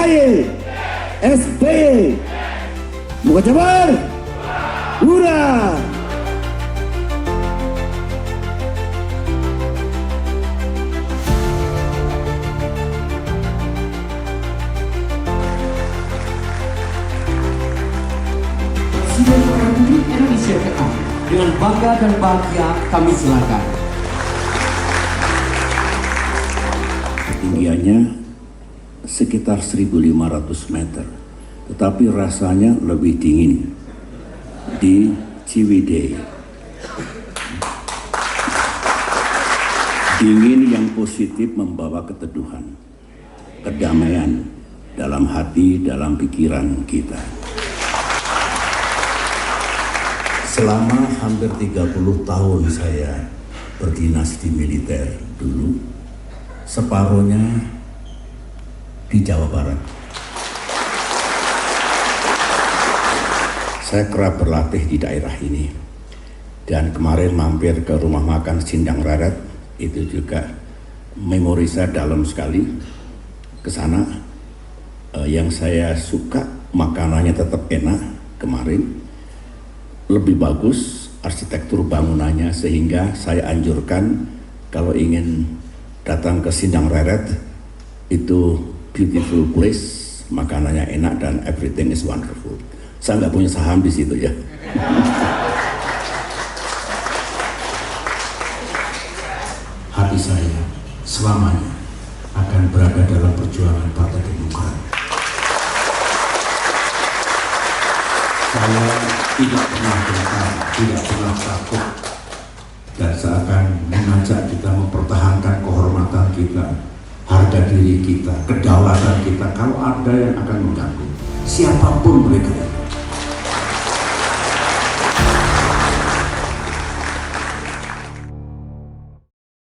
AHY, SBY, Muka Jabar, Hura. Presiden Republik Indonesia ke-6 dengan bangga dan bahagia kami silakan. Ketinggiannya sekitar 1.500 meter, tetapi rasanya lebih dingin di Ciwidey. Dingin yang positif membawa keteduhan, kedamaian dalam hati, dalam pikiran kita. Selama hampir 30 tahun saya berdinas di militer dulu, separuhnya di Jawa Barat. Saya kerap berlatih di daerah ini, dan kemarin mampir ke rumah makan Sindang Reret, itu juga memori saya dalam sekali ke sana. Yang saya suka makanannya tetap enak kemarin, lebih bagus arsitektur bangunannya, sehingga saya anjurkan kalau ingin datang ke Sindang Reret, itu beautiful place, makanannya enak dan everything is wonderful. Saya nggak punya saham di situ ya. Hati saya selamanya akan berada dalam perjuangan Partai Demokrat. Saya tidak pernah gentar, tidak pernah takut, dan saya akan mengajak kita mempertahankan kehormatan kita, harga diri kita, kedaulatan kita. Kalau ada yang akan mengganggu, siapapun mereka,